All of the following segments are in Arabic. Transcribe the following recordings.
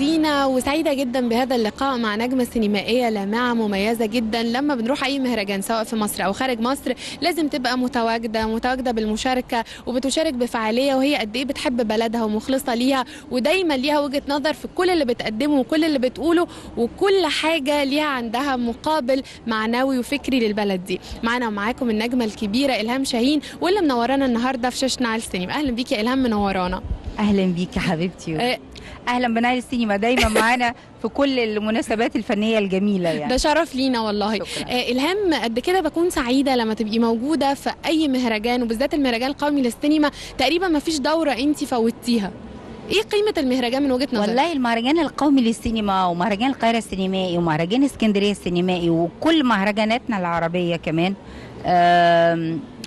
مشاهدينا، وسعيدة جدا بهذا اللقاء مع نجمة سينمائية لامعة مميزة جدا. لما بنروح أي مهرجان سواء في مصر أو خارج مصر لازم تبقى متواجدة بالمشاركة وبتشارك بفعالية، وهي قد إيه بتحب بلدها ومخلصة ليها، ودايما ليها وجهة نظر في كل اللي بتقدمه وكل اللي بتقوله، وكل حاجة ليها عندها مقابل معنوي وفكري للبلد دي. معنا ومعاكم النجمة الكبيرة إلهام شاهين، واللي منورانا النهاردة في شاشة نايل سينما. أهلا بيكي يا إلهام، منورانا. اهلا بيكي حبيبتي. اهلا بنايل السينما، دايما معانا في كل المناسبات الفنيه الجميله يعني. ده شرف لينا والله. إلهام، قد كده بكون سعيده لما تبقي موجوده في اي مهرجان، وبالذات المهرجان القومي للسينما. تقريبا ما فيش دوره انت فوتيها. ايه قيمه المهرجان من وجهه نظرك؟ والله المهرجان القومي للسينما ومهرجان القاهره السينمائي ومهرجان اسكندريه السينمائي وكل مهرجاناتنا العربيه كمان،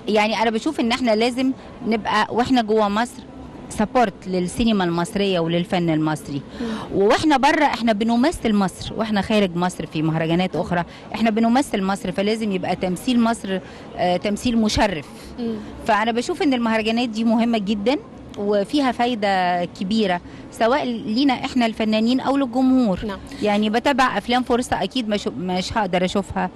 يعني انا بشوف ان احنا لازم نبقى واحنا جوه مصر سبورت للسينما المصريه وللفن المصري، واحنا بره احنا بنمثل مصر، واحنا خارج مصر في مهرجانات اخرى احنا بنمثل مصر، فلازم يبقى تمثيل مصر تمثيل مشرف. فانا بشوف ان المهرجانات دي مهمه جدا وفيها فايده كبيره سواء لينا احنا الفنانين او للجمهور. يعني بتابع افلام فرصه اكيد مش هقدر اشوفها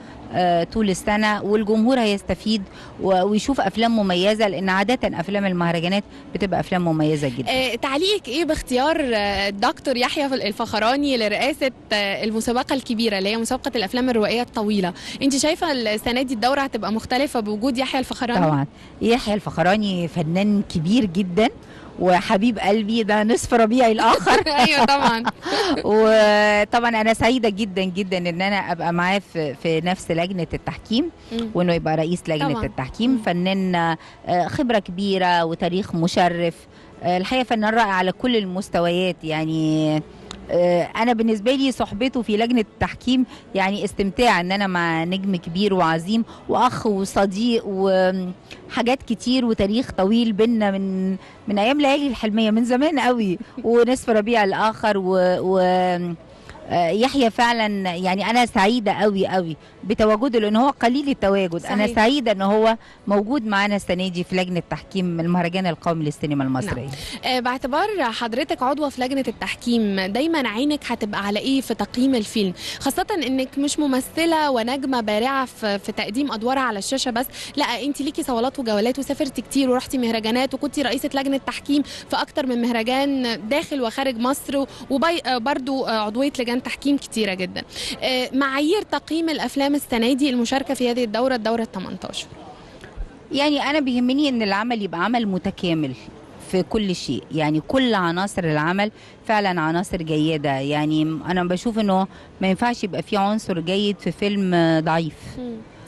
طول السنه، والجمهور هيستفيد ويشوف افلام مميزه، لان عاده افلام المهرجانات بتبقى افلام مميزه جدا. تعليقك ايه باختيار الدكتور يحيى الفخراني لرئاسه المسابقه الكبيره اللي هي مسابقه الافلام الروائيه الطويله؟ انت شايفه السنه دي الدوره هتبقى مختلفه بوجود يحيى الفخراني؟ طبعا يحيى الفخراني فنان كبير جدا وحبيب قلبي، ده نصف ربيعي الاخر. ايوه طبعا. وطبعا انا سعيده جدا جدا ان انا ابقى معاه في نفس لجنه التحكيم، وانه يبقى رئيس لجنه طبعا. التحكيم. فنان خبره كبيره وتاريخ مشرف، الحقيقه فنان رائع على كل المستويات. يعني انا بالنسبه لي صحبته في لجنه التحكيم يعني استمتاع، ان انا مع نجم كبير وعظيم واخ وصديق وحاجات كتير وتاريخ طويل بينا من ايام ليالي الحلميه من زمان قوي، ونصف ربيع الاخر يحيى فعلا. يعني انا سعيده قوي قوي بتواجده، لان هو قليل التواجد. صحيح. انا سعيده ان هو موجود معانا السنه دي في لجنه تحكيم المهرجان القومي للسينما المصريه. باعتبار حضرتك عضوه في لجنه التحكيم، دايما عينك هتبقى على ايه في تقييم الفيلم، خاصه انك مش ممثله ونجمه بارعه في تقديم ادوارها على الشاشه بس، لا انت ليكي صولات وجولات وسافرتي كتير ورحتي مهرجانات وكنتي رئيسه لجنه تحكيم في اكتر من مهرجان داخل وخارج مصر، وبرضو عضويه لجان تحكيم كتيره جدا. معايير تقييم الافلام السنه دي المشاركه في هذه الدوره 18. يعني انا بيهمني ان العمل يبقى عمل متكامل في كل شيء، يعني كل عناصر العمل فعلا عناصر جيده. يعني انا بشوف انه ما ينفعش يبقى في عنصر جيد في فيلم ضعيف.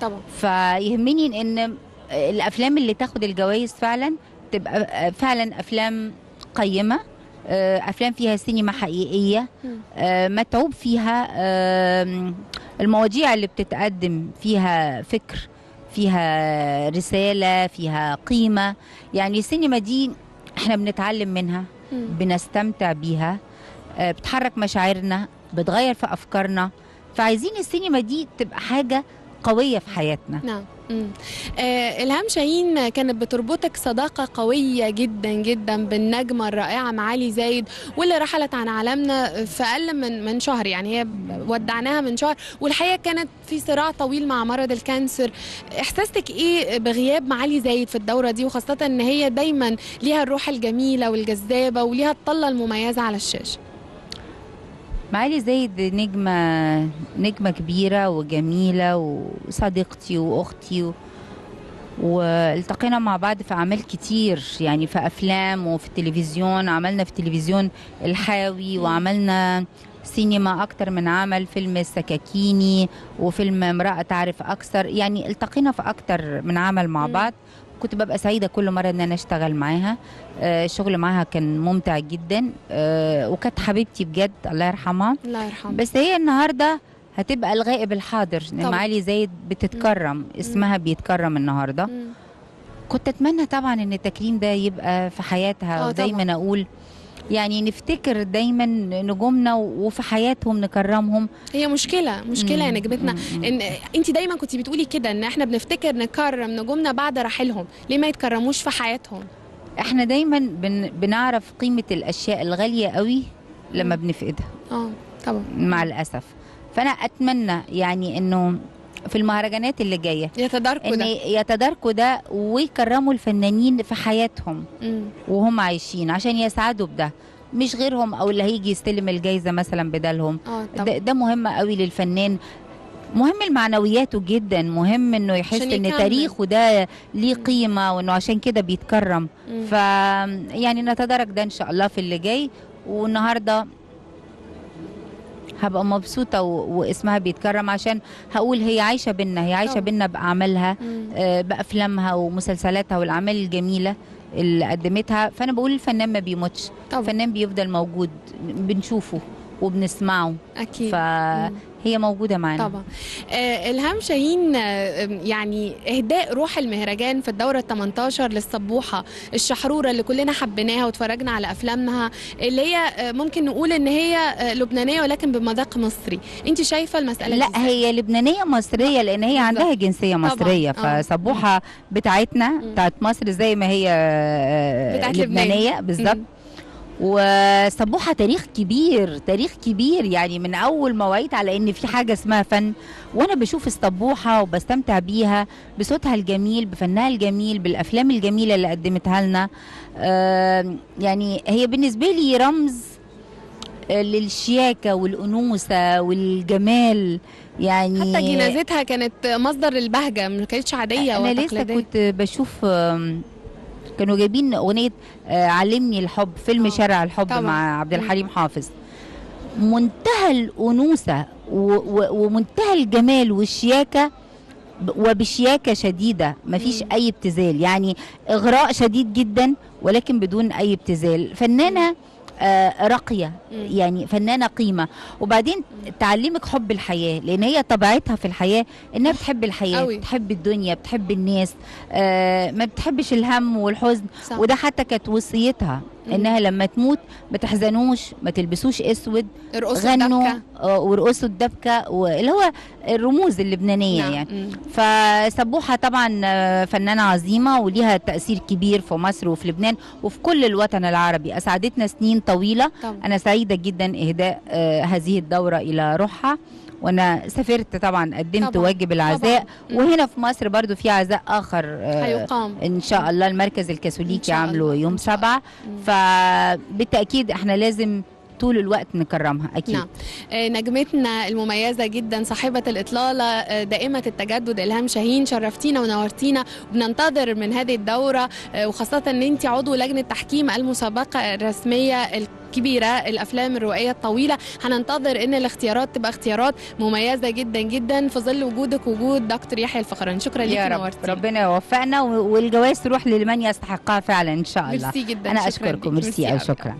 طبعا. فيهمني ان الافلام اللي تاخد الجوائز فعلا تبقى فعلا افلام قيمه، افلام فيها سينما حقيقيه، متعوب فيها، المواضيع اللي بتتقدم فيها فكر، فيها رساله، فيها قيمه. يعني السينما دي احنا بنتعلم منها، بنستمتع بيها، بتحرك مشاعرنا، بتغير في افكارنا. فعايزين السينما دي تبقى حاجه قويه في حياتنا. نعم. إلهام شاهين، كانت بتربطك صداقة قوية جدا جدا بالنجمة الرائعة معالي زايد، واللي رحلت عن عالمنا في أقل من شهر. يعني هي ودعناها من شهر، والحقيقة كانت في صراع طويل مع مرض الكانسر. إحساسك إيه بغياب معالي زايد في الدورة دي، وخاصة إن هي دايما ليها الروح الجميلة والجذابة وليها الطلة المميزة على الشاشة؟ معالي زايد نجمة كبيرة وجميلة وصديقتي وأختي، والتقينا مع بعض في أعمال كتير، يعني في أفلام وفي التلفزيون. عملنا في التلفزيون الحاوي، وعملنا سينما أكتر من عمل، فيلم السكاكيني وفيلم امرأة تعرف أكثر. يعني التقينا في أكتر من عمل مع بعض. كنت ببقى سعيدة كل مرة ان انا اشتغل معاها. الشغل معاها كان ممتع جدا، وكانت حبيبتي بجد، الله يرحمها. الله يرحمها. بس هي النهاردة هتبقى الغائب الحاضر. معالي زايد بتتكرم، اسمها بيتكرم النهاردة. كنت اتمنى طبعا ان التكريم ده يبقى في حياتها، ودايما اقول يعني نفتكر دايما نجومنا وفي حياتهم نكرمهم. هي مشكله يا نجمتنا، ان انت دايما كنت بتقولي كده ان احنا بنفتكر نكرم نجومنا بعد رحيلهم، ليه ما يتكرموش في حياتهم؟ احنا دايما بنعرف قيمه الاشياء الغاليه قوي لما بنفقدها طبعا مع الاسف. فانا اتمنى يعني انه في المهرجانات اللي جايه يتداركوا ده ويكرموا الفنانين في حياتهم وهم عايشين عشان يسعدوا بده، مش غيرهم او اللي هيجي يستلم الجايزه مثلا بدلهم. ده مهم قوي للفنان، مهم المعنوياته جدا، مهم انه يحس ان تاريخه ده ليه قيمه وانه عشان كده بيتكرم. يعني نتدارك ده ان شاء الله في اللي جاي. والنهارده هبقى مبسوطه واسمها بيتكرم عشان هقول هي عايشه بينا، هي عايشه بينا باعمالها، بافلامها ومسلسلاتها والاعمال الجميله اللي قدمتها. فانا بقول الفنان ما بيموتش، الفنان بيفضل موجود، بنشوفه وبنسمعه اكيد. هي موجوده معانا طبعا. إلهام شاهين، يعني اهداء روح المهرجان في الدوره 18 للصبوحه الشحروره اللي كلنا حبيناها واتفرجنا على افلامها، اللي هي ممكن نقول ان هي لبنانيه ولكن بمذاق مصري، انت شايفه المساله لا دي؟ هي لبنانيه مصريه لان هي عندها جنسيه مصريه. فصبوحه بتاعتنا بتاعت مصر زي ما هي بتاعت لبنانيه بالظبط. وصبوحة تاريخ كبير، تاريخ كبير، يعني من أول ما وعيت على إن في حاجة اسمها فن، وأنا بشوف الصبوحة وبستمتع بيها بصوتها الجميل، بفنها الجميل، بالأفلام الجميلة اللي قدمتها لنا. يعني هي بالنسبة لي رمز للشياكة والأنوثة والجمال. يعني حتى جنازتها كانت مصدر البهجة، ما كانتش عادية أنا وتقليدية. لسه كنت بشوف كانوا جايبين أغنية علمني الحب، فيلم شارع الحب طبعا. مع عبد الحليم حافظ. منتهى الأنوثة ومنتهى الجمال والشياكة، وبشياكة شديدة، مفيش أي ابتذال، يعني إغراء شديد جدا ولكن بدون أي ابتذال. فنانة راقية، يعني فنانة قيمة. وبعدين تعلمك حب الحياة، لأن هي طبيعتها في الحياة إنها بتحب الحياة، بتحب الدنيا، بتحب الناس، ما بتحبش الهم والحزن. صح. وده حتى كانت وصيتها إنها لما تموت ما تحزنوش، ما تلبسوش أسود، غنوا ورقصوا الدبكة، واللي هو الرموز اللبنانية. يعني فصبوحة طبعا فنانة عظيمة وليها تأثير كبير في مصر وفي لبنان وفي كل الوطن العربي، أسعدتنا سنين طويلة طبعا. أنا سعيدة جدا إهداء هذه الدورة إلى روحها، وأنا سافرت طبعا قدمت طبعا. واجب العزاء طبعا. وهنا في مصر برضو في عزاء آخر هيقام إن شاء الله، المركز الكاثوليكي عامله يوم 7. فبالتأكيد احنا لازم طول الوقت نكرمها أكيد. نعم. نجمتنا المميزة جدا صاحبة الإطلالة دائمة التجدد إلهام شاهين، شرفتينا ونورتينا، وبننتظر من هذه الدورة وخاصة أن أنت عضو لجنة تحكيم المسابقة الرسمية الكبيرة الأفلام الروائية الطويلة. هننتظر أن الاختيارات تبقى اختيارات مميزة جدا جدا في ظل وجودك وجود دكتور يحيى الفخراني. شكرا لك، نورتينا. ربنا يوفقنا والجوائز تروح لمن يستحقها فعلا إن شاء الله. ميرسي جدا. أنا أشكركم. ميرسي أو شكرا.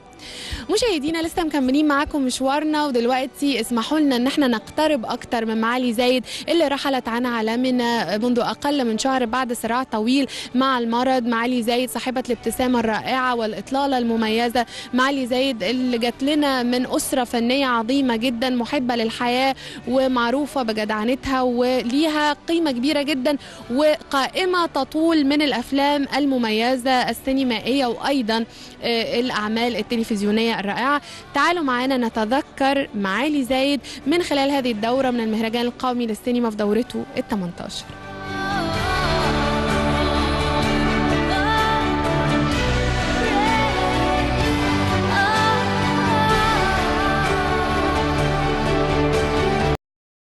مشاهدينا لسه مكملين معاكم مشوارنا، ودلوقتي اسمحوا لنا ان احنا نقترب اكتر من معالي زايد اللي رحلت عن عالمنا منذ اقل من شهر بعد صراع طويل مع المرض. معالي زايد صاحبة الابتسامة الرائعة والإطلالة المميزة، معالي زايد اللي جات لنا من أسرة فنية عظيمة جدا، محبة للحياة ومعروفة بجدعنتها وليها قيمة كبيرة جدا، وقائمة تطول من الأفلام المميزة السينمائية وأيضا الأعمال التلفزيونية الرائعة. تعالوا معنا نتذكر معالي زايد من خلال هذه الدورة من المهرجان القومي للسينما في دورته ال18.